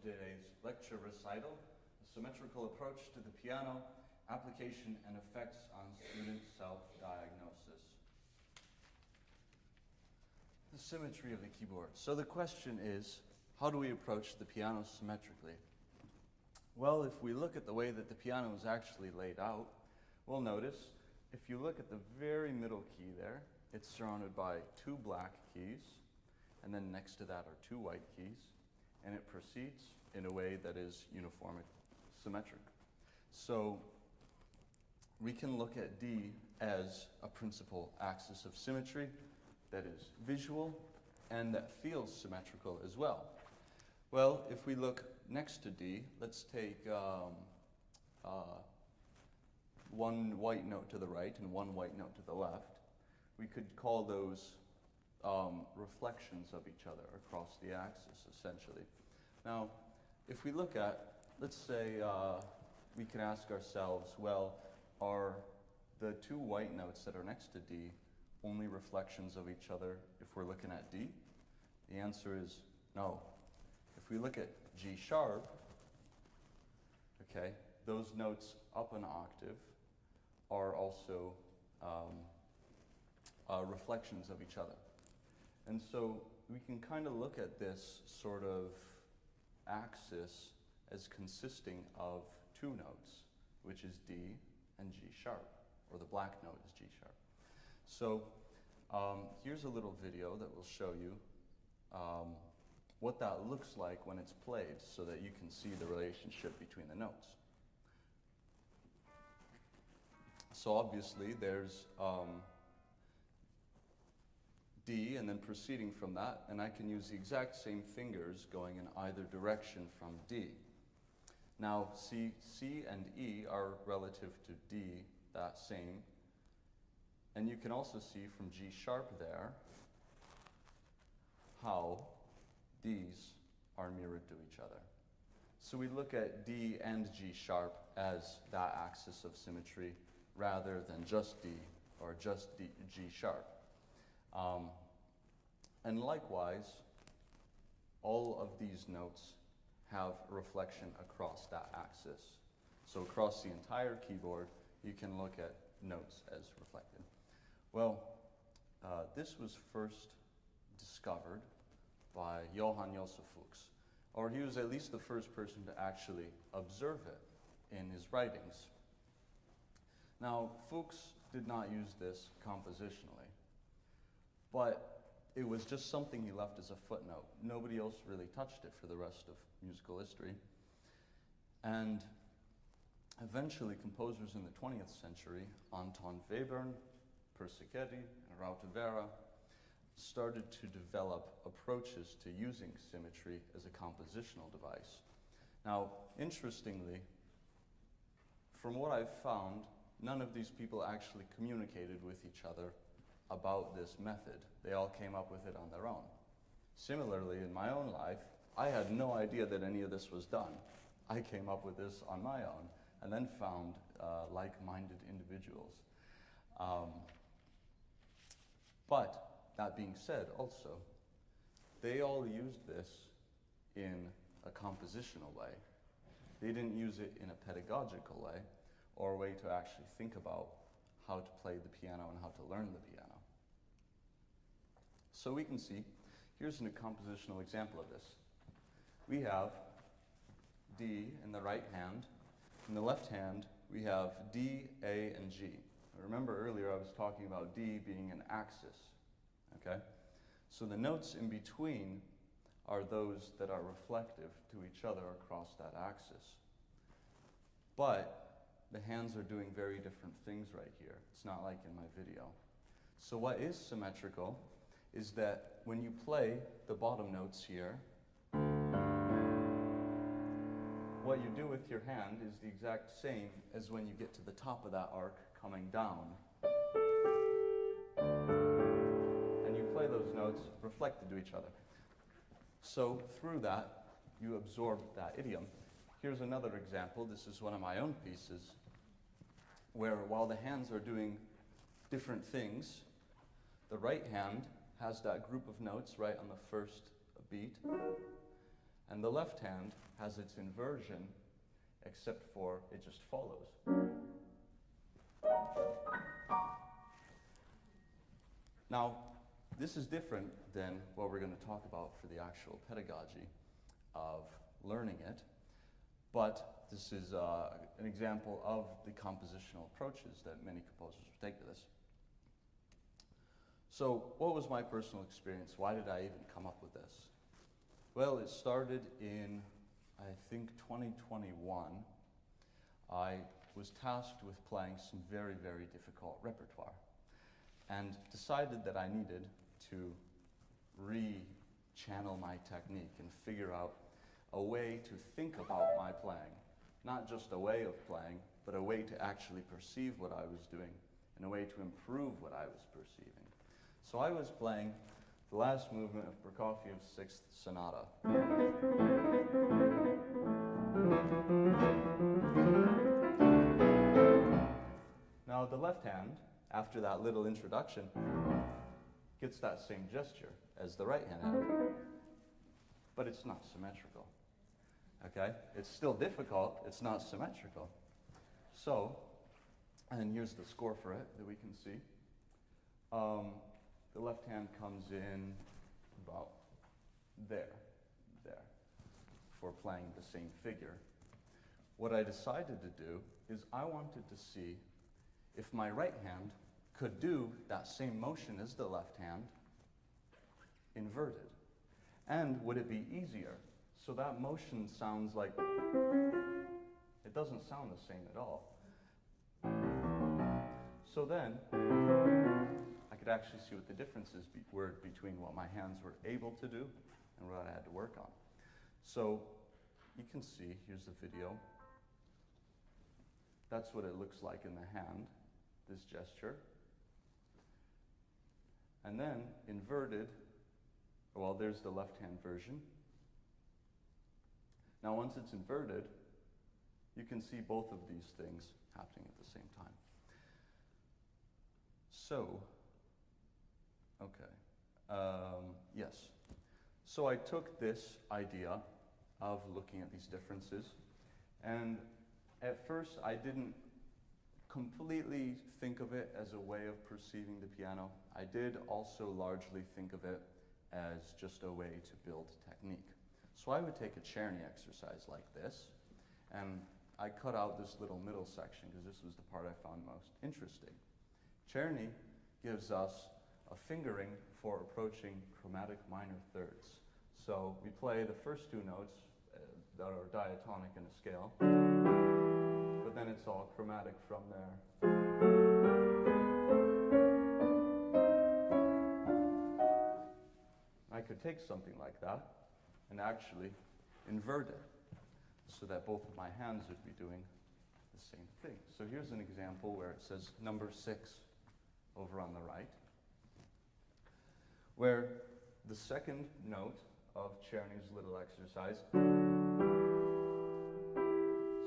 today's lecture recital, a symmetrical approach to the piano, application and effects on student self-diagnosis. The symmetry of the keyboard. So the question is, how do we approach the piano symmetrically? Well, if we look at the way that the piano is actually laid out, we'll notice if you look at the very middle key there, it's surrounded by two black keys, and then next to that are two white keys, and it proceeds in a way that is uniform, symmetric. So we can look at D as a principal axis of symmetry that is visual and that feels symmetrical as well. Well, if we look next to D, let's take one white note to the right and one white note to the left. We could call those reflections of each other across the axis, essentially. Now, if we look at, let's say, we can ask ourselves, well, are the two white notes that are next to D only reflections of each other if we're looking at D? The answer is no. If we look at G sharp, okay, those notes up an octave are also reflections of each other. And so we can kind of look at this sort of axis as consisting of two notes, which is D and G sharp, or the black note is G sharp. So here's a little video that will show you what that looks like when it's played so that you can see the relationship between the notes. So obviously there's D and then proceeding from that, and I can use the exact same fingers going in either direction from D. Now C and E are relative to D that same, and you can also see from G sharp there how these are mirrored to each other. So we look at D and G sharp as that axis of symmetry rather than just D or just G sharp. And likewise, all of these notes have a reflection across that axis. So across the entire keyboard, you can look at notes as reflected. Well, this was first discovered by Johann Joseph Fuchs, or he was at least the first person to actually observe it in his writings. Now, Fuchs did not use this compositionally, but it was just something he left as a footnote. Nobody else really touched it for the rest of musical history. And eventually, composers in the 20th century, Anton Webern, Persichetti, and Rautevera, started to develop approaches to using symmetry as a compositional device. Now, interestingly, from what I've found, none of these people actually communicated with each other about this method. They all came up with it on their own. Similarly, in my own life, I had no idea that any of this was done. I came up with this on my own and then found like-minded individuals. But that being said, also, they all used this in a compositional way. They didn't use it in a pedagogical way or a way to actually think about how to play the piano and how to learn the piano. So we can see, here's a compositional example of this. We have D in the right hand. In the left hand, we have D, A, and G. Remember earlier I was talking about D being an axis, okay? So the notes in between are those that are reflective to each other across that axis. But the hands are doing very different things right here. It's not like in my video. So what is symmetrical is that when you play the bottom notes here, what you do with your hand is the exact same as when you get to the top of that arc coming down. And you play those notes reflected to each other. So through that, you absorb that idiom. Here's another example. This is one of my own pieces, where while the hands are doing different things, the right hand has that group of notes right on the first beat, And the left hand has its inversion, except for it just follows. Now, this is different than what we're going to talk about for the actual pedagogy of learning it, but this is an example of the compositional approaches that many composers will take to this. So, what was my personal experience? Why did I even come up with this? Well, it started in, I think, 2021. I was tasked with playing some very, very difficult repertoire and decided that I needed to re-channel my technique and figure out a way to think about my playing. Not just a way of playing, but a way to actually perceive what I was doing and a way to improve what I was perceiving. So I was playing the last movement of Prokofiev's Sixth Sonata. Now the left hand, after that little introduction, gets that same gesture as the right hand had, but it's not symmetrical. Okay? It's still difficult, it's not symmetrical. So, and here's the score for it that we can see. The left hand comes in about there, for playing the same figure. What I decided to do is I wanted to see if my right hand could do that same motion as the left hand, inverted. And would it be easier? So that motion sounds like, it doesn't sound the same at all. So then, I could actually see what the differences were between what my hands were able to do and what I had to work on. So you can see, here's the video. That's what it looks like in the hand, this gesture. And then inverted, well, there's the left hand version. Now once it's inverted, you can see both of these things happening at the same time. So, okay, yes. So I took this idea of looking at these differences, and at first I didn't completely think of it as a way of perceiving the piano. I did also largely think of it as just a way to build technique. So I would take a Czerny exercise like this, and I cut out this little middle section because this was the part I found most interesting. Czerny gives us a fingering for approaching chromatic minor thirds. So we play the first two notes that are diatonic in a scale, but then it's all chromatic from there. I could take something like that and actually invert it so that both of my hands would be doing the same thing. So here's an example where it says number 6 over on the right, where the second note of Czerny's little exercise,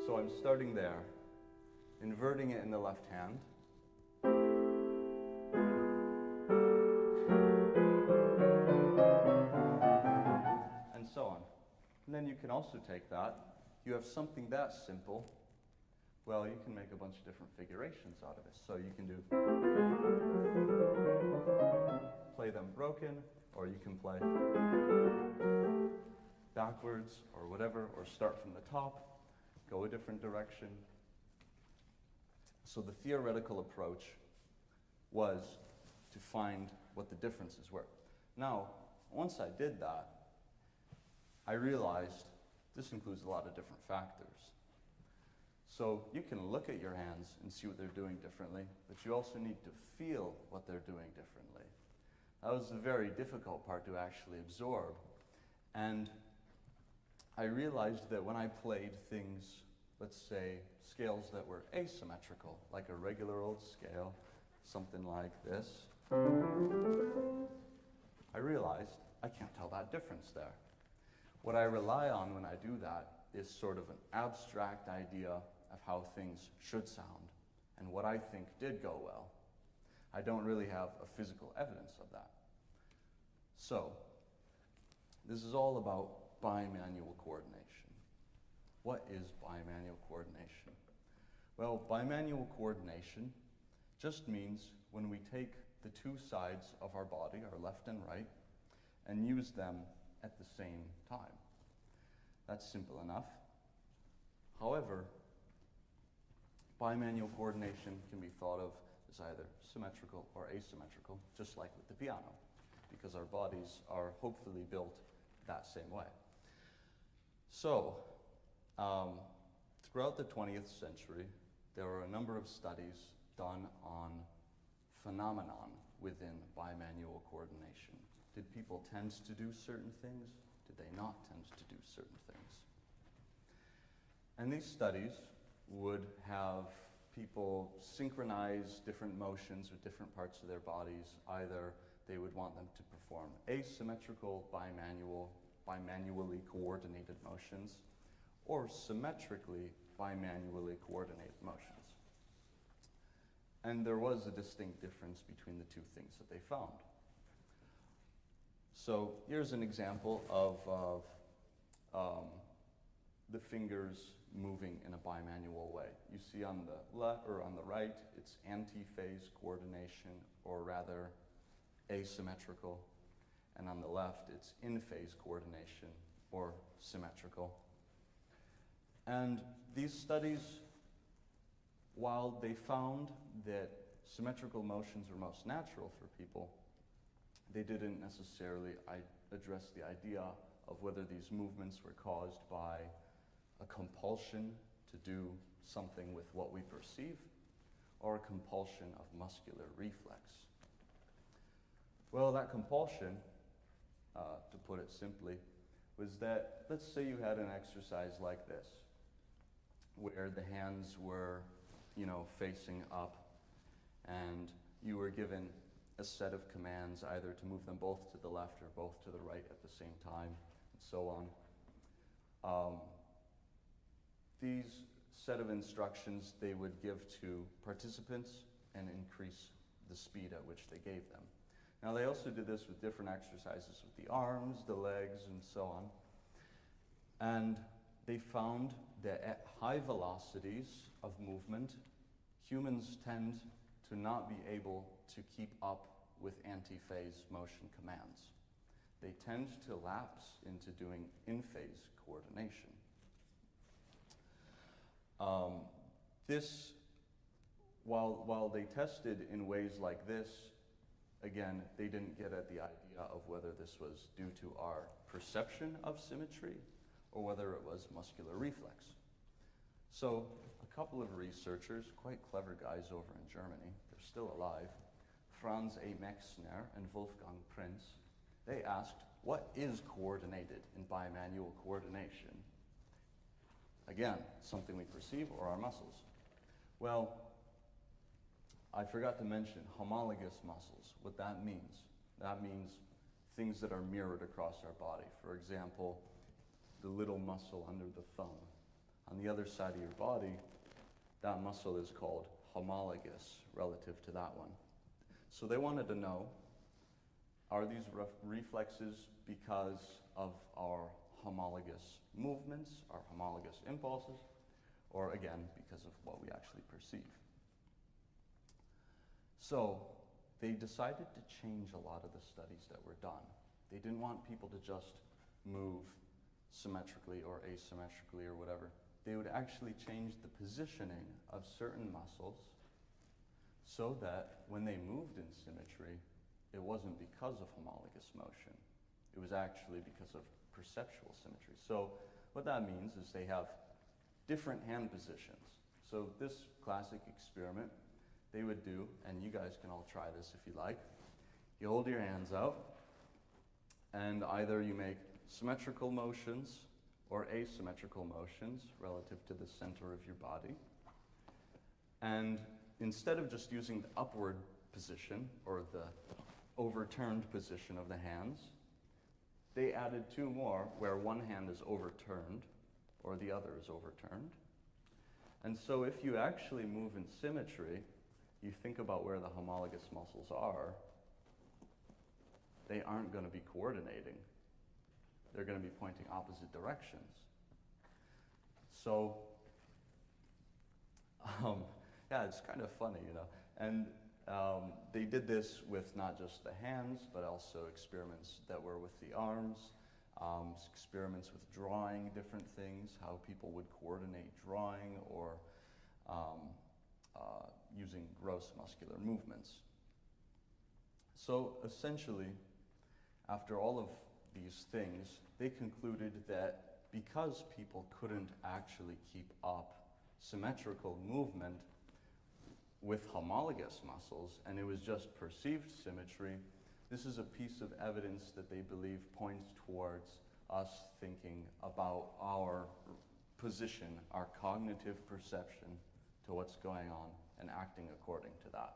so I'm starting there, inverting it in the left hand, and so on. And then you can also take that, you have something that simple, well, you can make a bunch of different figurations out of it. So you can do, play them broken, or you can play backwards, or whatever, or start from the top, go a different direction. So the theoretical approach was to find what the differences were. Now, once I did that, I realized this includes a lot of different factors. So you can look at your hands and see what they're doing differently, but you also need to feel what they're doing differently. That was the very difficult part to actually absorb. And I realized that when I played things, let's say, scales that were asymmetrical, like a regular old scale, something like this, I realized I can't tell that difference there. What I rely on when I do that is sort of an abstract idea of how things should sound and what I think did go well. I don't really have a physical evidence of that. So, this is all about bimanual coordination. What is bimanual coordination? Well, bimanual coordination just means when we take the two sides of our body, our left and right, and use them at the same time. That's simple enough. However, bimanual coordination can be thought of as either symmetrical or asymmetrical, just like with the piano, because our bodies are hopefully built that same way. So, throughout the 20th century, there were a number of studies done on phenomenon within bimanual coordination. Did people tend to do certain things? Did they not tend to do certain things? And these studies would have people synchronize different motions with different parts of their bodies. Either they would want them to perform asymmetrical, bimanually coordinated motions, or symmetrically, bimanually coordinated motions. And there was a distinct difference between the two things that they found. So here's an example of the fingers moving in a bimanual way. You see on the left or on the right, it's anti-phase coordination, or rather asymmetrical, and on the left, it's in-phase coordination, or symmetrical. And these studies, while they found that symmetrical motions were most natural for people, they didn't necessarily address the idea of whether these movements were caused by a compulsion to do something with what we perceive, or a compulsion of muscular reflex. Well, that compulsion, to put it simply, was that, let's say you had an exercise like this, where the hands were, facing up, and you were given a set of commands, either to move them both to the left or both to the right at the same time, and so on. These set of instructions they would give to participants and increase the speed at which they gave them. Now, they also did this with different exercises with the arms, the legs, and so on. And they found that at high velocities of movement, humans tend to not be able to keep up with anti-phase motion commands. They tend to lapse into doing in-phase coordination. While they tested in ways like this, again, they didn't get at the idea of whether this was due to our perception of symmetry or whether it was muscular reflex. So a couple of researchers, quite clever guys over in Germany, they're still alive, Franz A. Mexner and Wolfgang Prinz, they asked, what is coordinated in bimanual coordination? Again, something we perceive or our muscles? Well, I forgot to mention homologous muscles, what that means. That means things that are mirrored across our body. For example, the little muscle under the thumb. On the other side of your body, that muscle is called homologous relative to that one. So they wanted to know, are these reflexes because of our homologous movements, our homologous impulses, or again, because of what we actually perceive? So they decided to change a lot of the studies that were done. They didn't want people to just move symmetrically or asymmetrically or whatever. They would actually change the positioning of certain muscles so that when they moved in symmetry, it wasn't because of homologous motion. It was actually because of perceptual symmetry. So what that means is they have different hand positions. So this classic experiment they would do, and you guys can all try this if you like. You hold your hands out, and either you make symmetrical motions or asymmetrical motions relative to the center of your body. And instead of just using the upward position or the overturned position of the hands, they added two more where one hand is overturned or the other is overturned. And so if you actually move in symmetry, you think about where the homologous muscles are, they aren't going to be coordinating. they're going to be pointing opposite directions. So, yeah, it's kind of funny, you know. And they did this with not just the hands, but also experiments that were with the arms, experiments with drawing different things, how people would coordinate drawing or using gross muscular movements. So essentially, after all of these things, they concluded that because people couldn't actually keep up symmetrical movement with homologous muscles, and it was just perceived symmetry, this is a piece of evidence that they believe points towards us thinking about our position, our cognitive perception to what's going on and acting according to that,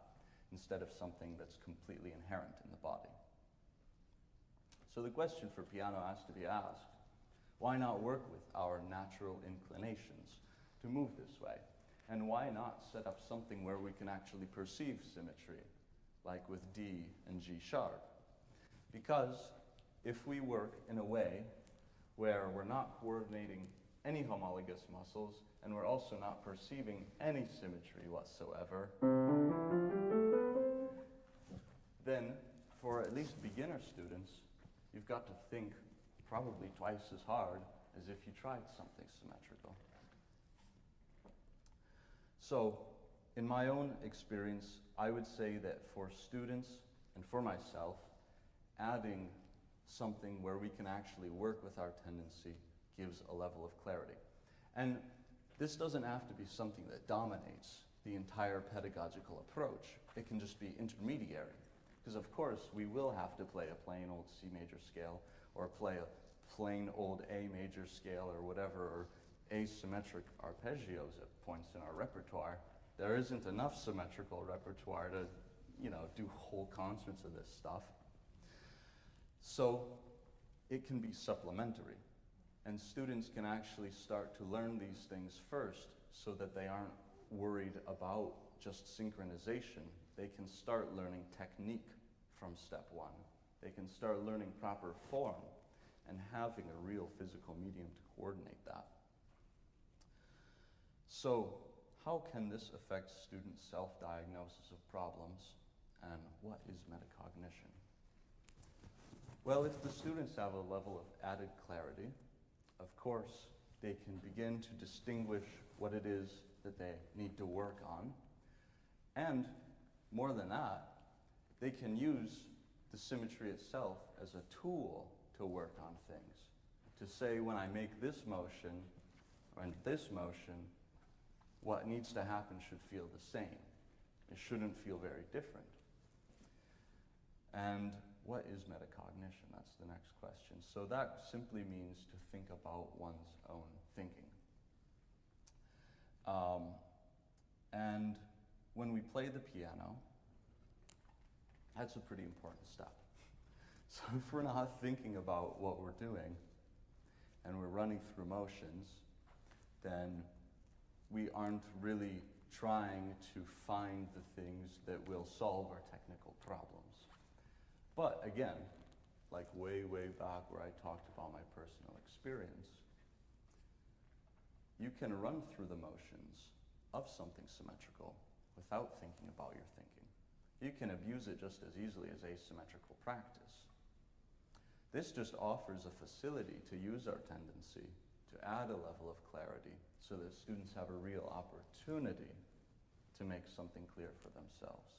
instead of something that's completely inherent in the body. So the question for piano has to be asked, why not work with our natural inclinations to move this way? And why not set up something where we can actually perceive symmetry, like with D and G sharp? Because if we work in a way where we're not coordinating any homologous muscles, and we're also not perceiving any symmetry whatsoever, then for at least beginner students, you've got to think probably twice as hard as if you tried something symmetrical. So, in my own experience, I would say that for students and for myself, adding something where we can actually work with our tendency gives a level of clarity. And this doesn't have to be something that dominates the entire pedagogical approach. It can just be intermediary. Because of course, we will have to play a plain old C major scale, or play a plain old A major scale, or whatever, or asymmetric arpeggios at points in our repertoire. There isn't enough symmetrical repertoire to, you know, do whole concerts of this stuff. So it can be supplementary. And students can actually start to learn these things first so that they aren't worried about just synchronization. They can start learning technique from step one. They can start learning proper form and having a real physical medium to coordinate that. So, how can this affect students' self-diagnosis of problems, and what is metacognition? Well, if the students have a level of added clarity, of course, they can begin to distinguish what it is that they need to work on. And more than that, they can use the symmetry itself as a tool to work on things. To say, when I make this motion, and this motion, what needs to happen should feel the same. It shouldn't feel very different. And what is metacognition? That's the next question. So that simply means to think about one's own thinking. And when we play the piano, that's a pretty important step. So if we're not thinking about what we're doing, and we're running through motions, then we aren't really trying to find the things that will solve our technical problems. But again, like way, way back where I talked about my personal experience, you can run through the motions of something symmetrical without thinking about your thinking. You can abuse it just as easily as asymmetrical practice. This just offers a facility to use our tendency to add a level of clarity so that students have a real opportunity to make something clear for themselves.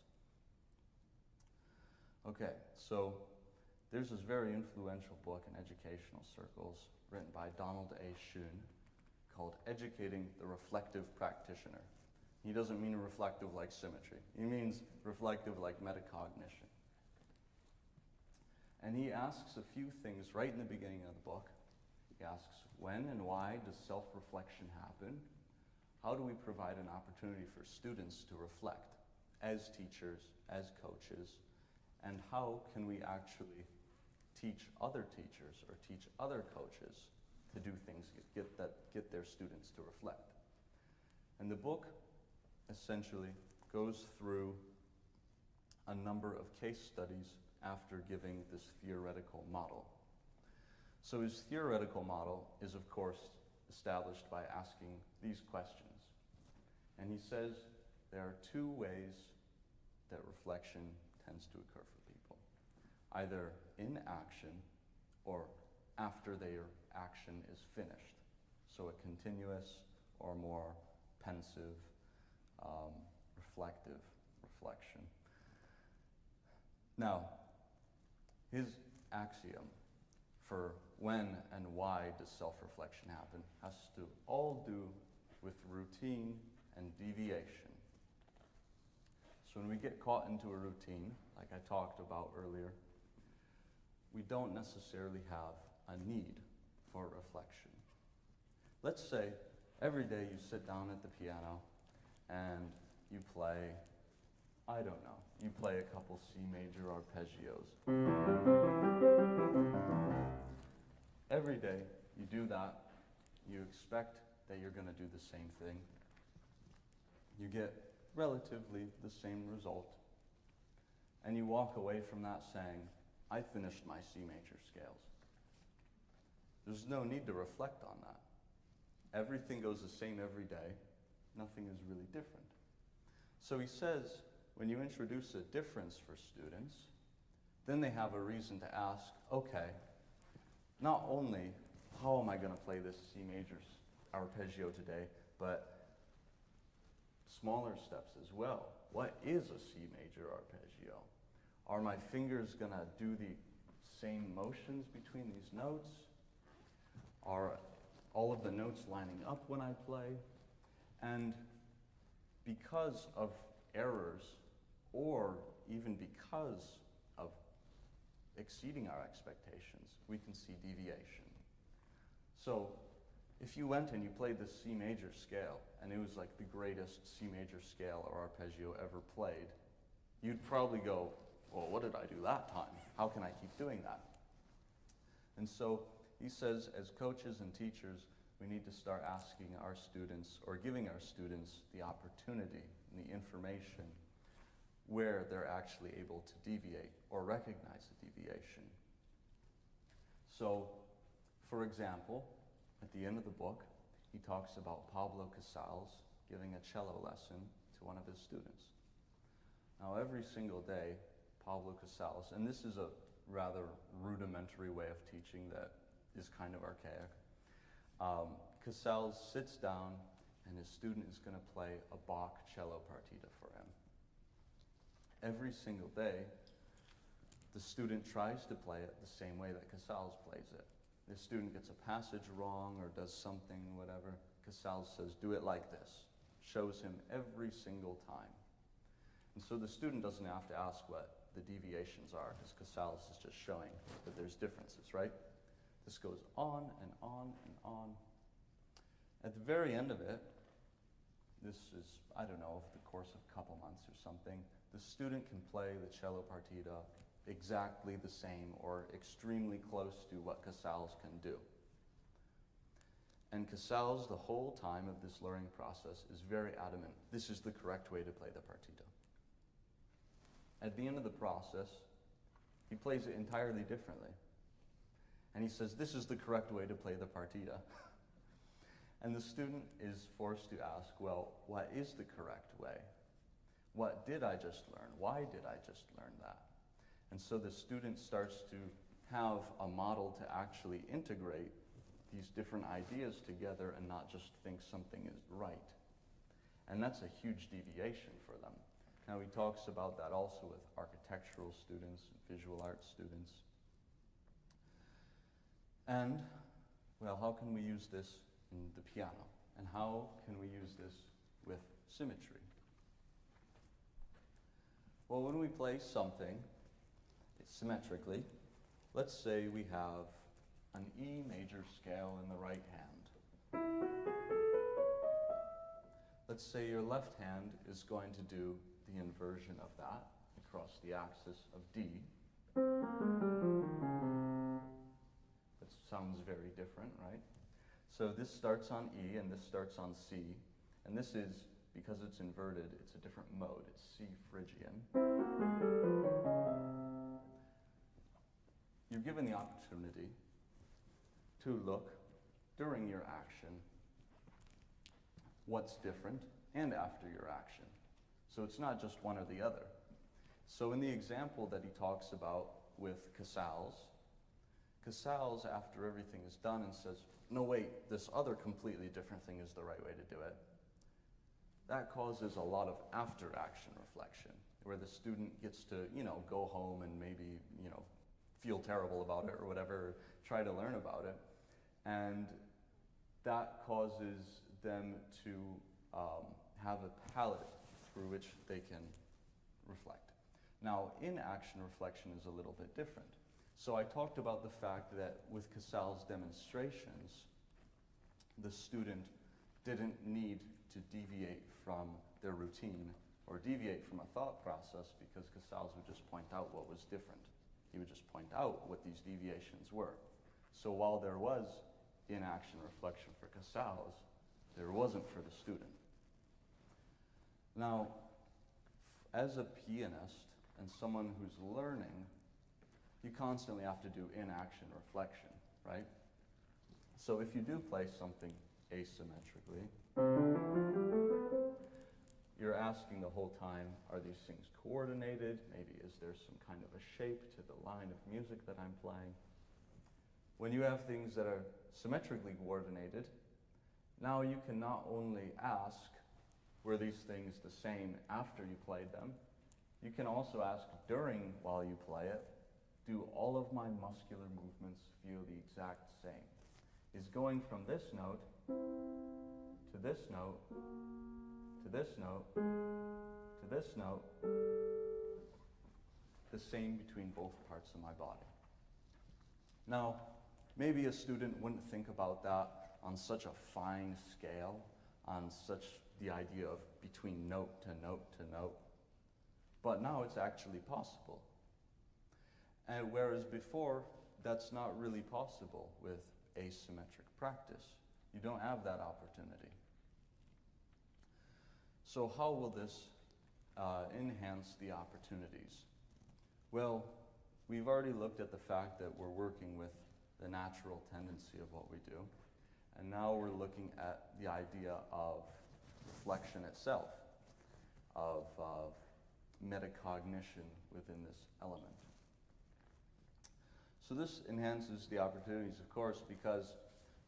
Okay, so there's this very influential book in educational circles written by Donald A. Schoen called Educating the Reflective Practitioner. He doesn't mean reflective like symmetry. He means reflective like metacognition. And he asks a few things right in the beginning of the book. He asks, when and why does self-reflection happen? How do we provide an opportunity for students to reflect as teachers, as coaches? And how can we actually teach other teachers or teach other coaches to do things that get their students to reflect? And the book essentially goes through a number of case studies after giving this theoretical model. So his theoretical model is, of course, established by asking these questions. And he says there are two ways that reflection tends to occur for people, either in action or after their action is finished. So a continuous or more pensive, reflective reflection. Now, his axiom for when and why does self-reflection happen has to all do with routine and deviation. So when we get caught into a routine, like I talked about earlier, we don't necessarily have a need for reflection. Let's say every day you sit down at the piano and you play, I don't know, you play a couple C major arpeggios. Every day you do that, you expect that you're going to do the same thing. You get relatively the same result, and you walk away from that saying, I finished my C major scales. There's no need to reflect on that. Everything goes the same every day. Nothing is really different. So he says, when you introduce a difference for students, then they have a reason to ask, okay, not only how am I going to play this C major arpeggio today, but smaller steps as well. What is a C major arpeggio? Are my fingers going to do the same motions between these notes? Are all of the notes lining up when I play? And because of errors, or even because of exceeding our expectations, we can see deviation. So if you went and you played the C major scale, and it was like the greatest C major scale or arpeggio ever played, you'd probably go, well, what did I do that time? How can I keep doing that? And so he says, as coaches and teachers, we need to start asking our students, or giving our students, the opportunity and the information where they're actually able to deviate or recognize a deviation. So, for example, at the end of the book, he talks about Pablo Casals giving a cello lesson to one of his students. Now, every single day, Pablo Casals, and this is a rather rudimentary way of teaching that is kind of archaic. Casals sits down and his student is going to play a Bach cello partita for him. Every single day, the student tries to play it the same way that Casals plays it. The student gets a passage wrong or does something, whatever. Casals says, do it like this. Shows him every single time. And so the student doesn't have to ask what the deviations are, because Casals is just showing that there's differences, right? This goes on and on and on. At the very end of it, this is, I don't know, over the course of a couple months or something, the student can play the cello partita exactly the same or extremely close to what Casals can do. And Casals, the whole time of this learning process, is very adamant, this is the correct way to play the partita. At the end of the process, he plays it entirely differently. And he says, this is the correct way to play the partita. And the student is forced to ask, well, what is the correct way? What did I just learn? Why did I just learn that? And so the student starts to have a model to actually integrate these different ideas together and not just think something is right. And that's a huge deviation for them. Now he talks about that also with architectural students, visual arts students. And, well, how can we use this in the piano? And how can we use this with symmetry? Well, when we play something symmetrically, let's say we have an E major scale in the right hand. Let's say your left hand is going to do the inversion of that across the axis of D. That sounds very different, right? So this starts on E and this starts on C, and this is, because it's inverted, it's a different mode. It's C Phrygian. You're given the opportunity to look during your action what's different and after your action. So it's not just one or the other. So in the example that he talks about with Casals, after everything is done and says, no wait, this other completely different thing is the right way to do it. That causes a lot of after-action reflection, where the student gets to, go home and maybe, feel terrible about it or whatever, try to learn about it. And that causes them to have a palette through which they can reflect. Now, in-action reflection is a little bit different. So I talked about the fact that with Casals' demonstrations, the student didn't need to deviate from their routine or deviate from a thought process, because Casals would just point out what was different. He would just point out what these deviations were. So while there was in-action reflection for Casals, there wasn't for the student. Now, as a pianist and someone who's learning, you constantly have to do in-action reflection, right? So if you do play something asymmetrically, you're asking the whole time, are these things coordinated? Maybe is there some kind of a shape to the line of music that I'm playing? When you have things that are symmetrically coordinated, now you can not only ask, were these things the same after you played them? You can also ask during while you play it, do all of my muscular movements feel the exact same? Is going from this note to this note to this note to this note the same between both parts of my body? Now, maybe a student wouldn't think about that on such a fine scale, on such the idea of between note to note to note, but now it's actually possible. And whereas before, that's not really possible with asymmetric practice. You don't have that opportunity. So how will this enhance the opportunities? Well, we've already looked at the fact that we're working with the natural tendency of what we do, and now we're looking at the idea of reflection itself, of metacognition within this element. So this enhances the opportunities, of course, because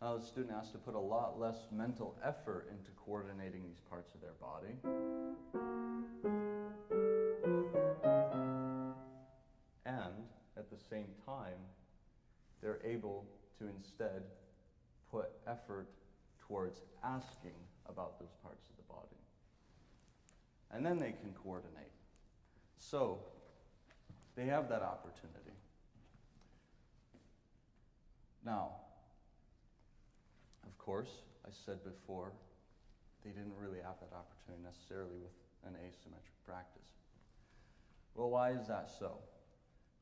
now the student has to put a lot less mental effort into coordinating these parts of their body. And at the same time, they're able to instead put effort towards asking about those parts of the body. And then they can coordinate. So they have that opportunity. Now, of course, I said before, they didn't really have that opportunity necessarily with an asymmetric practice. Well, why is that so?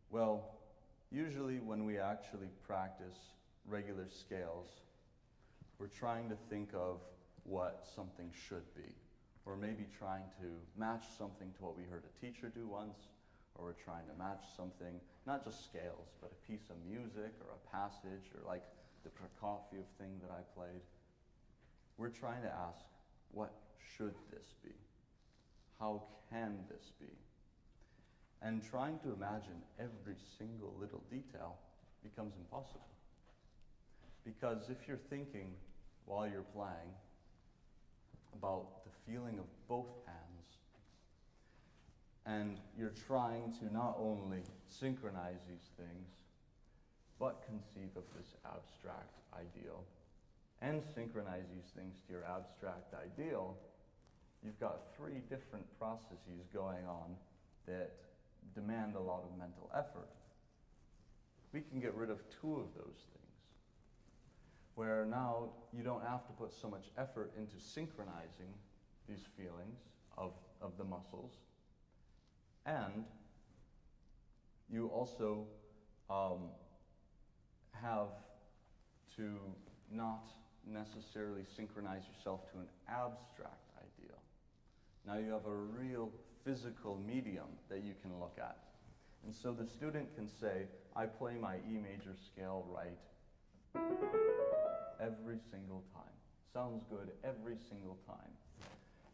Well, usually when we actually practice regular scales, we're trying to think of what something should be, or maybe trying to match something to what we heard a teacher do once, or we're trying to match something, not just scales, but a piece of music or a passage, or like the Prokofiev thing that I played. We're trying to ask, what should this be? How can this be? And trying to imagine every single little detail becomes impossible. Because if you're thinking while you're playing about the feeling of both hands, and you're trying to not only synchronize these things, but conceive of this abstract ideal, and synchronize these things to your abstract ideal, you've got three different processes going on that demand a lot of mental effort. We can get rid of two of those things, where now you don't have to put so much effort into synchronizing these feelings of the muscles, and you also have to not necessarily synchronize yourself to an abstract ideal. Now you have a real physical medium that you can look at. And so the student can say, I play my E major scale right, Every single time. Sounds good every single time.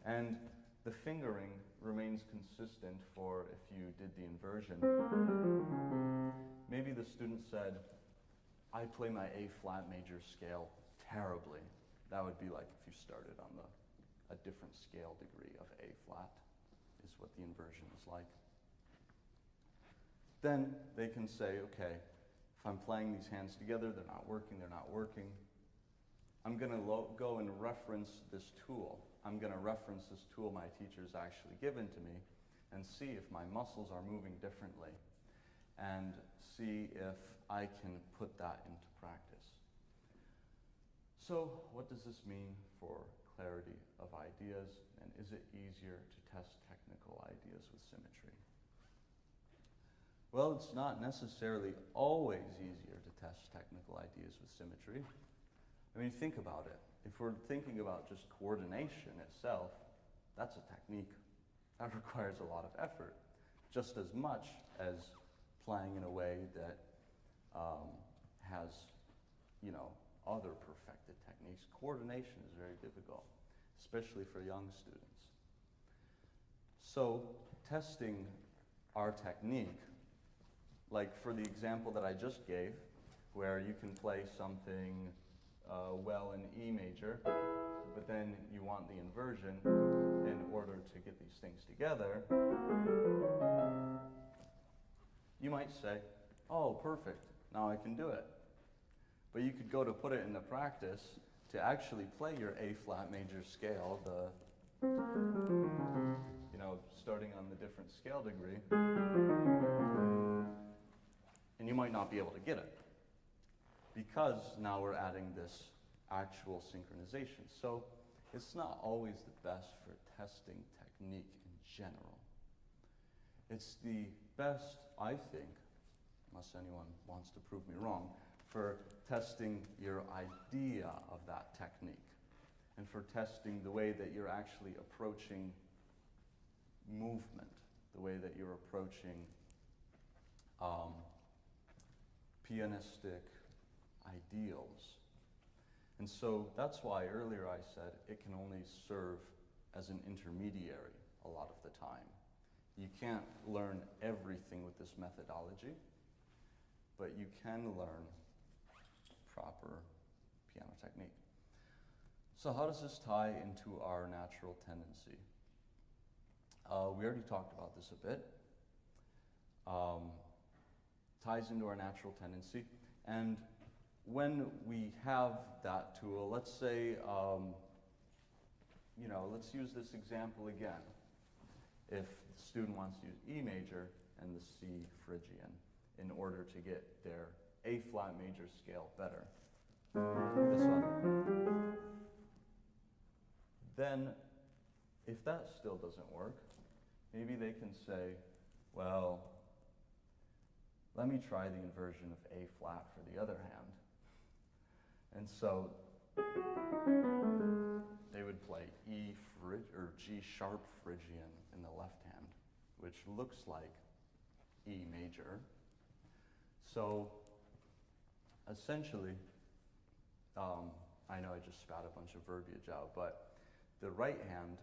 And the fingering remains consistent for if you did the inversion. Maybe the student said, I play my A flat major scale terribly. That would be like if you started on a different scale degree of A flat, is what the inversion is like. Then they can say, okay, if I'm playing these hands together, they're not working. I'm going to go and reference this tool. I'm going to reference this tool my teacher's actually given to me and see if my muscles are moving differently and see if I can put that into practice. So what does this mean for clarity of ideas, and is it easier to test technical ideas with symmetry? Well, it's not necessarily always easier to test technical ideas with symmetry. I mean, think about it. If we're thinking about just coordination itself, that's a technique. That requires a lot of effort, just as much as playing in a way that has, other perfected techniques. Coordination is very difficult, especially for young students. So, testing our technique, like for the example that I just gave, where you can play something well in E major, but then you want the inversion in order to get these things together, you might say, oh, perfect, now I can do it. But you could go to put it into practice to actually play your A flat major scale, starting on the different scale degree, and you might not be able to get it, because now we're adding this actual synchronization. So it's not always the best for testing technique in general. It's the best, I think, unless anyone wants to prove me wrong, for testing your idea of that technique and for testing the way that you're actually approaching movement, the way that you're approaching pianistic ideals. And so that's why earlier I said it can only serve as an intermediary a lot of the time. You can't learn everything with this methodology, but you can learn proper piano technique. So how does this tie into our natural tendency? We already talked about this a bit. Ties into our natural tendency. And when we have that tool, let's say, let's use this example again. If the student wants to use E major and the C Phrygian in order to get their A flat major scale better, this one. Then, if that still doesn't work, maybe they can say, well, let me try the inversion of A flat for the other hand. And so they would play G sharp Phrygian in the left hand, which looks like E major. So essentially, I know I just spat a bunch of verbiage out, but the right hand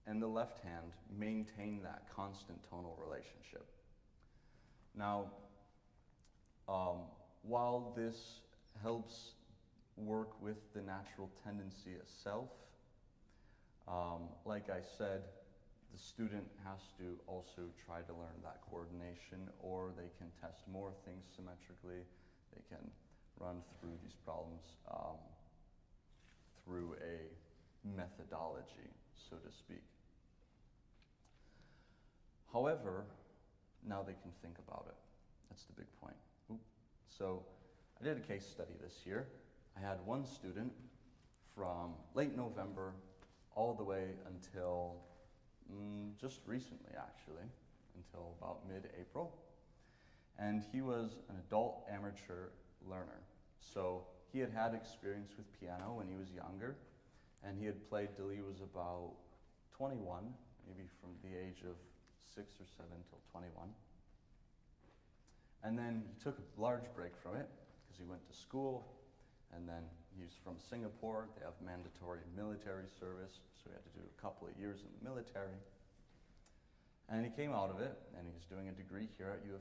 and the left hand maintain that constant tonal relationship. Now, while this helps work with the natural tendency itself, like I said, the student has to also try to learn that coordination, or they can test more things symmetrically. They can run through these problems through a methodology, so to speak. However, now they can think about it. That's the big point. So I did a case study this year. I had one student from late November all the way until just recently, actually, until about mid-April. And he was an adult amateur learner. So he had had experience with piano when he was younger, and he had played till he was about 21, maybe from the age of 6 or 7 till 21. And then he took a large break from it because he went to school, And then he's from Singapore. They have mandatory military service, so he had to do a couple of years in the military. And he came out of it, and he's doing a degree here at U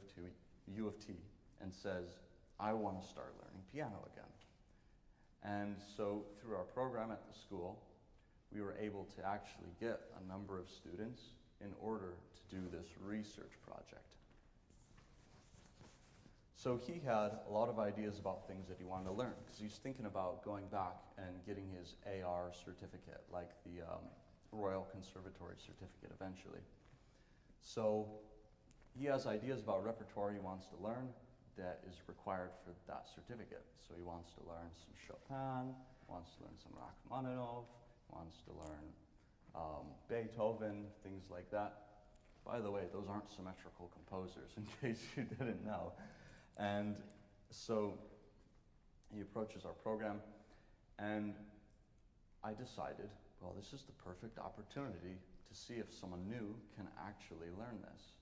of T, and says, I want to start learning piano again. And so through our program at the school, we were able to actually get a number of students in order to do this research project. So he had a lot of ideas about things that he wanted to learn, because he's thinking about going back and getting his AR certificate, like the Royal Conservatory certificate eventually. So he has ideas about repertoire he wants to learn that is required for that certificate. So he wants to learn some Chopin, wants to learn some Rachmaninoff, wants to learn Beethoven, things like that. By the way, those aren't symmetrical composers, in case you didn't know. And so he approaches our program, and I decided, well, this is the perfect opportunity to see if someone new can actually learn this.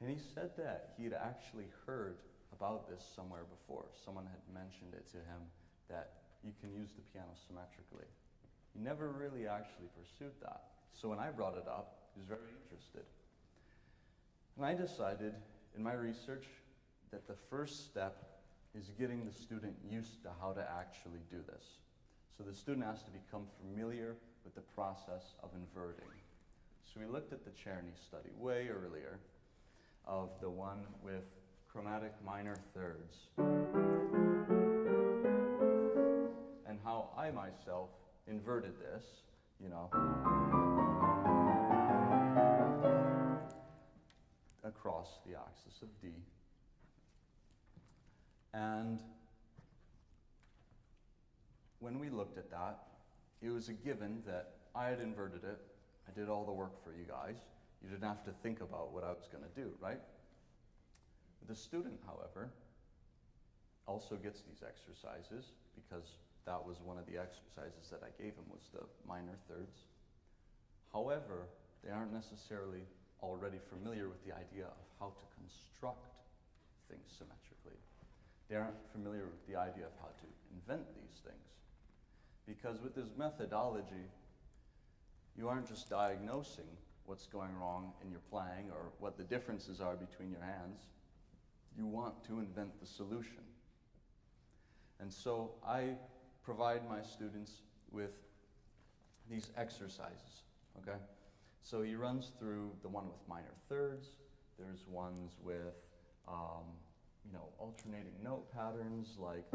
And he said that he had actually heard about this somewhere before. Someone had mentioned it to him that you can use the piano symmetrically. He never really actually pursued that. So when I brought it up, he was very interested. And I decided in my research that the first step is getting the student used to how to actually do this. So the student has to become familiar with the process of inverting. So we looked at the Czerny study way earlier of the one with chromatic minor thirds, and how I myself inverted this, you know, across the axis of D. And when we looked at that, it was a given that I had inverted it. I did all the work for you guys. You didn't have to think about what I was going to do, right? The student, however, also gets these exercises, because that was one of the exercises that I gave him, was the minor thirds. However, they aren't necessarily already familiar with the idea of how to construct things symmetrically. They aren't familiar with the idea of how to invent these things. Because with this methodology, you aren't just diagnosing what's going wrong in your playing or what the differences are between your hands. You want to invent the solution. And so I provide my students with these exercises, okay? So he runs through the one with minor thirds. There's ones with you know, alternating note patterns, like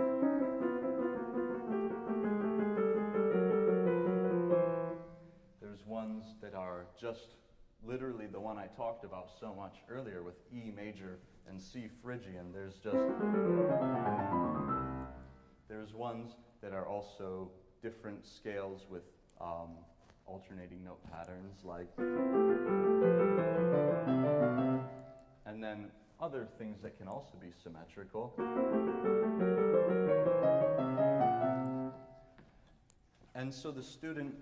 there's ones that are just literally the one I talked about so much earlier with E major and C Phrygian. There's ones that are also different scales with alternating note patterns, like, and then other things that can also be symmetrical. And so the student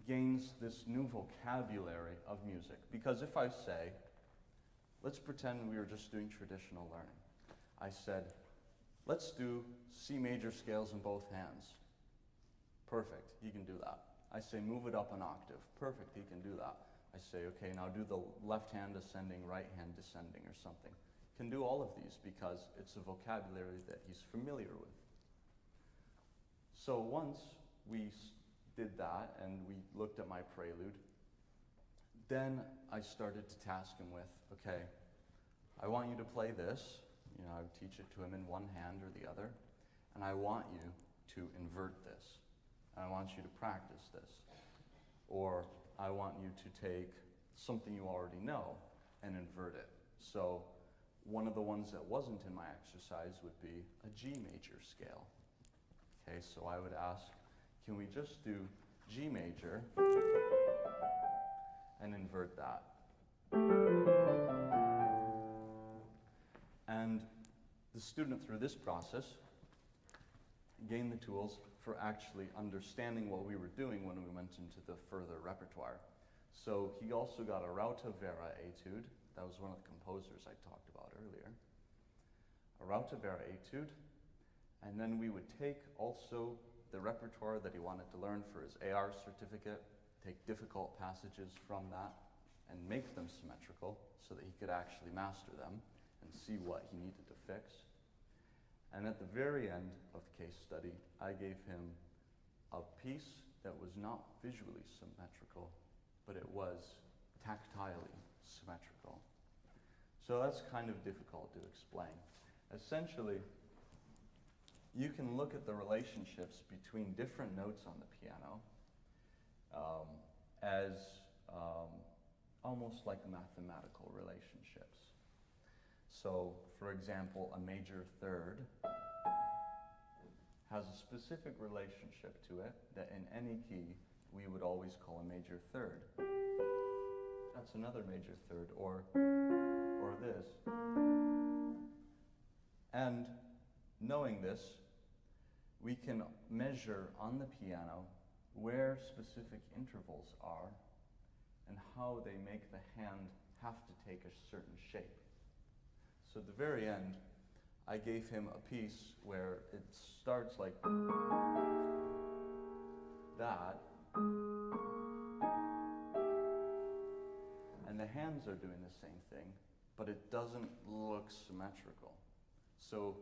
gains this new vocabulary of music. Because if I say, let's pretend we were just doing traditional learning. I said, let's do C major scales in both hands. Perfect, he can do that. I say, move it up an octave. Perfect, he can do that. I say, okay, now do the left hand ascending, right hand descending or something. Can do all of these because it's a vocabulary that he's familiar with. So once we did that and we looked at my prelude, then I started to task him with, okay, I want you to play this. You know, I would teach it to him in one hand or the other, and I want you to invert this. And I want you to practice this. Or I want you to take something you already know and invert it. So one of the ones that wasn't in my exercise would be a G major scale. Okay, so I would ask, can we just do G major and invert that? And the student, through this process, gained the tools for actually understanding what we were doing when we went into the further repertoire. So he also got a Rauta Vera etude. That was one of the composers I talked about earlier. A Rauta Vera etude, And then we would take also the repertoire that he wanted to learn for his AR certificate, take difficult passages from that, and make them symmetrical so that he could actually master them and see what he needed to fix. And at the very end of the case study, I gave him a piece that was not visually symmetrical, but it was tactilely symmetrical. So that's kind of difficult to explain. Essentially, you can look at the relationships between different notes on the piano as almost like mathematical relationships. So, for example, a major third has a specific relationship to it that in any key we would always call a major third. That's another major third, or this. And knowing this, we can measure on the piano where specific intervals are and how they make the hand have to take a certain shape. So at the very end, I gave him a piece where it starts like that, and the hands are doing the same thing, but it doesn't look symmetrical. So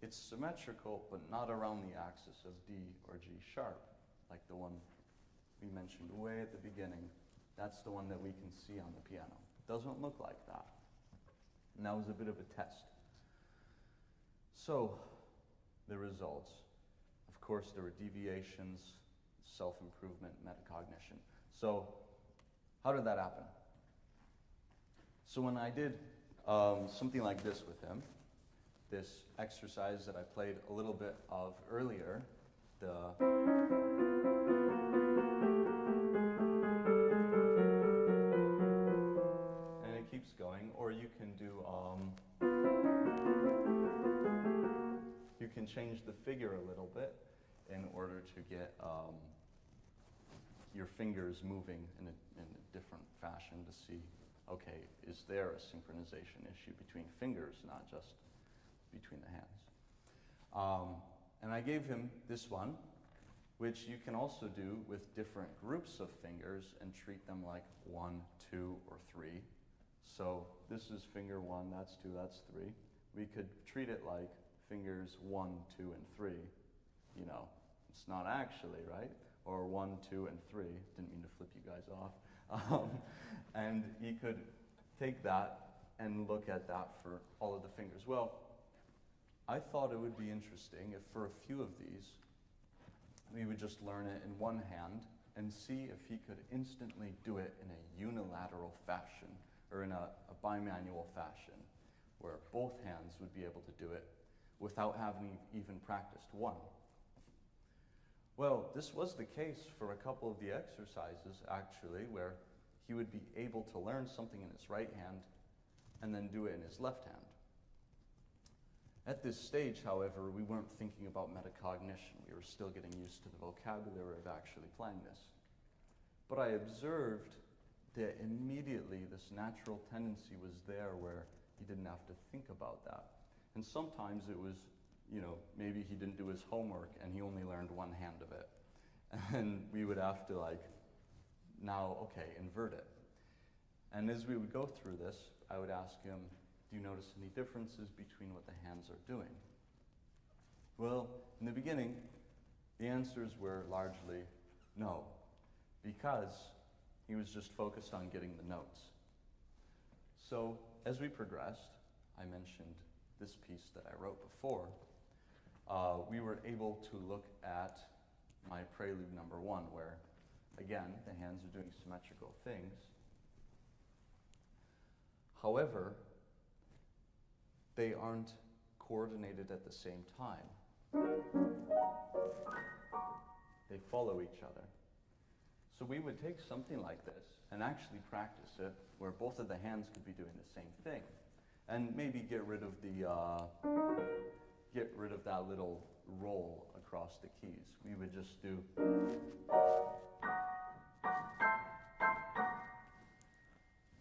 it's symmetrical, but not around the axis of D or G sharp, like the one we mentioned way at the beginning. That's the one that we can see on the piano. Doesn't look like that. And that was a bit of a test. So, the results. Of course, there were deviations, self-improvement, metacognition. So, how did that happen? So when I did something like this with him, this exercise that I played a little bit of earlier, and it keeps going, or you can do, you can change the figure a little bit in order to get your fingers moving in a different fashion to see, okay, is there a synchronization issue between fingers, not just between the hands. And I gave him this one, which you can also do with different groups of fingers and treat them like 1, 2, or 3. So this is finger 1, that's 2, that's 3. We could treat it like fingers 1, 2, and 3. You know, it's not actually, right? Or 1, 2, and 3. Didn't mean to flip you guys off. And you could take that and look at that for all of the fingers. Well, I thought it would be interesting if for a few of these, we would just learn it in one hand and see if he could instantly do it in a unilateral fashion or in a bimanual fashion where both hands would be able to do it without having even practiced one. Well, this was the case for a couple of the exercises, actually, where he would be able to learn something in his right hand and then do it in his left hand. At this stage, however, we weren't thinking about metacognition. We were still getting used to the vocabulary of actually playing this. But I observed that immediately this natural tendency was there where he didn't have to think about that. And sometimes it was, you know, maybe he didn't do his homework and he only learned one hand of it. And we would have to now, okay, invert it. And as we would go through this, I would ask him, do you notice any differences between what the hands are doing? Well, in the beginning, the answers were largely no, because he was just focused on getting the notes. So as we progressed, I mentioned this piece that I wrote before, we were able to look at my prelude number 1, where, again, the hands are doing symmetrical things. However, they aren't coordinated at the same time. They follow each other. So we would take something like this and actually practice it where both of the hands could be doing the same thing. And maybe get rid of that little roll across the keys. We would just do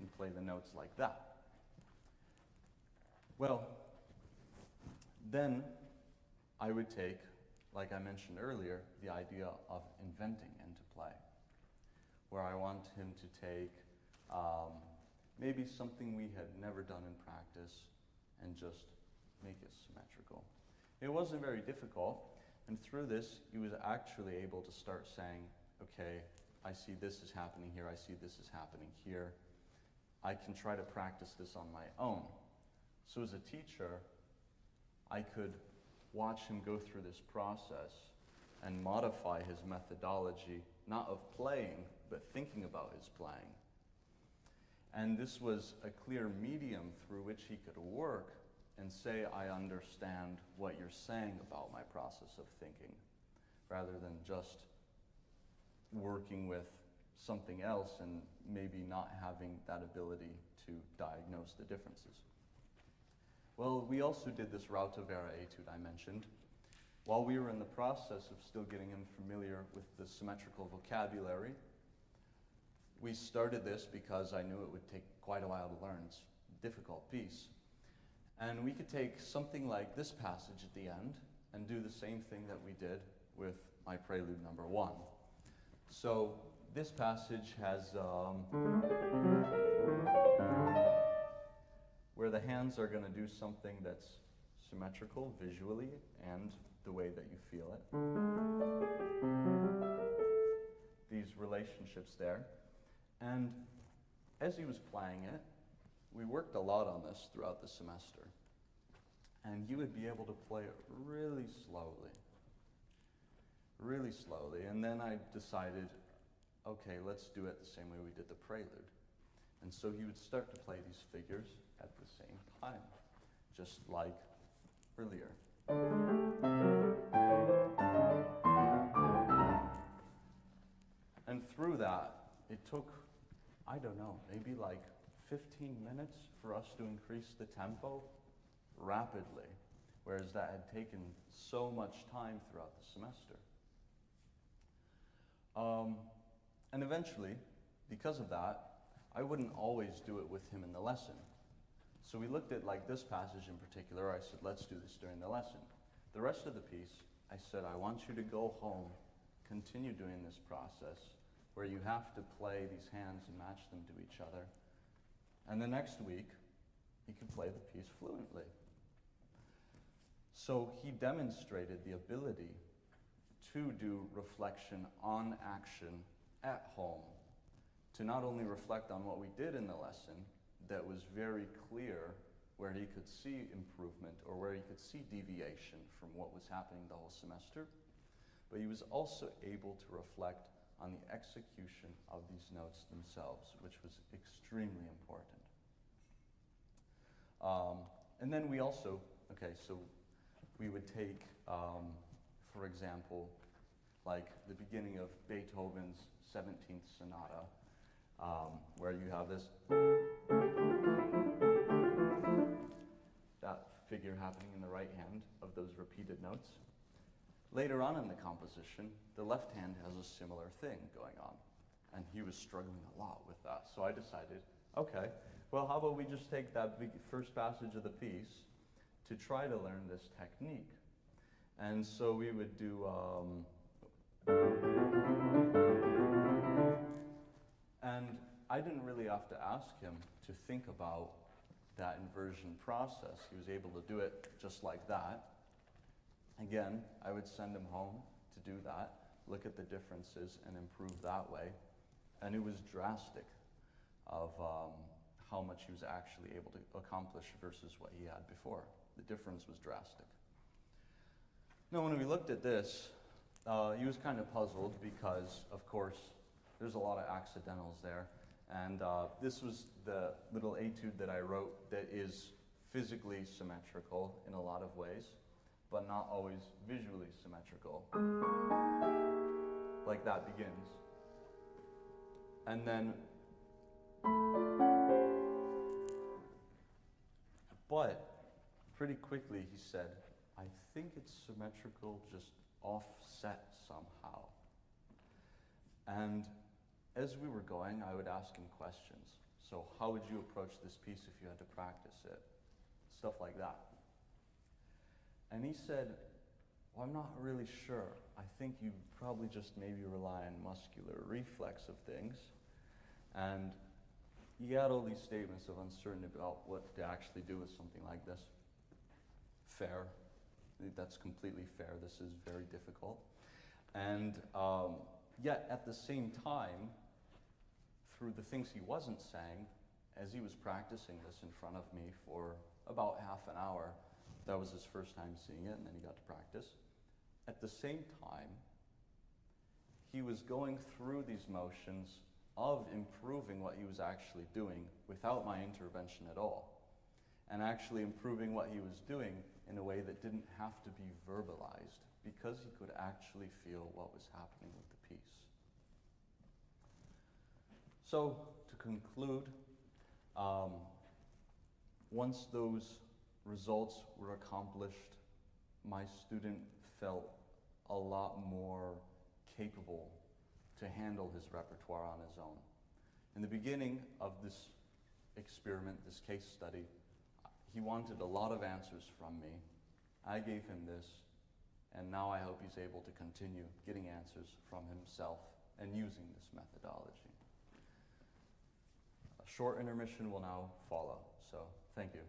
and play the notes like that. Well, then I would take, like I mentioned earlier, the idea of inventing into play, where I want him to take maybe something we had never done in practice and just make it symmetrical. It wasn't very difficult, and through this, he was actually able to start saying, okay, I see this is happening here, I see this is happening here. I can try to practice this on my own. So as a teacher, I could watch him go through this process and modify his methodology, not of playing, but thinking about his playing. And this was a clear medium through which he could work and say, I understand what you're saying about my process of thinking, rather than just working with something else and maybe not having that ability to diagnose the differences. Well, we also did this Rauta Vera etude I mentioned. While we were in the process of still getting him familiar with the symmetrical vocabulary, we started this because I knew it would take quite a while to learn. It's a difficult piece. And we could take something like this passage at the end and do the same thing that we did with my prelude number 1. So this passage has where the hands are going to do something that's symmetrical visually and the way that you feel it. These relationships there. And as he was playing it, we worked a lot on this throughout the semester. And he would be able to play it really slowly. Really slowly. And then I decided, okay, let's do it the same way we did the prelude. And so he would start to play these figures at the same time, just like earlier. And through that, it took, I don't know, maybe like 15 minutes for us to increase the tempo rapidly, whereas that had taken so much time throughout the semester. And eventually, because of that, I wouldn't always do it with him in the lesson. So we looked at like this passage in particular. I said, let's do this during the lesson. The rest of the piece, I said, I want you to go home, continue doing this process, where you have to play these hands and match them to each other. And the next week, he could play the piece fluently. So he demonstrated the ability to do reflection on action at home, to not only reflect on what we did in the lesson that was very clear, where he could see improvement or where he could see deviation from what was happening the whole semester, but he was also able to reflect on the execution of these notes themselves, which was extremely important. And then we also, so we would take, for example, like the beginning of Beethoven's 17th Sonata, where you have this, that figure happening in the right hand of those repeated notes. Later on in the composition, the left hand has a similar thing going on, and he was struggling a lot with that. So I decided, okay, well, how about we just take that first passage of the piece to try to learn this technique. And so we would do, and I didn't really have to ask him to think about that inversion process. He was able to do it just like that. Again, I would send him home to do that, look at the differences and improve that way. And it was drastic of how much he was actually able to accomplish versus what he had before. The difference was drastic. Now, when we looked at this, he was kind of puzzled because, of course, there's a lot of accidentals there. And this was the little etude that I wrote that is physically symmetrical in a lot of ways, but not always visually symmetrical. Like that begins. And then, but pretty quickly he said, I think it's symmetrical, just offset somehow. And as we were going, I would ask him questions. So how would you approach this piece if you had to practice it? Stuff like that. And he said, well, I'm not really sure. I think you probably just maybe rely on muscular reflex of things. And you got all these statements of uncertainty about what to actually do with something like this. Fair. That's completely fair. This is very difficult. And yet, at the same time, through the things he wasn't saying, as he was practicing this in front of me for about half an hour, that was his first time seeing it, and then he got to practice. At the same time, he was going through these motions of improving what he was actually doing without my intervention at all, and actually improving what he was doing in a way that didn't have to be verbalized, because he could actually feel what was happening with the piece. So, to conclude, once those results were accomplished, my student felt a lot more capable to handle his repertoire on his own. In the beginning of this experiment, this case study, he wanted a lot of answers from me. I gave him this, and now I hope he's able to continue getting answers from himself and using this methodology. A short intermission will now follow, so thank you.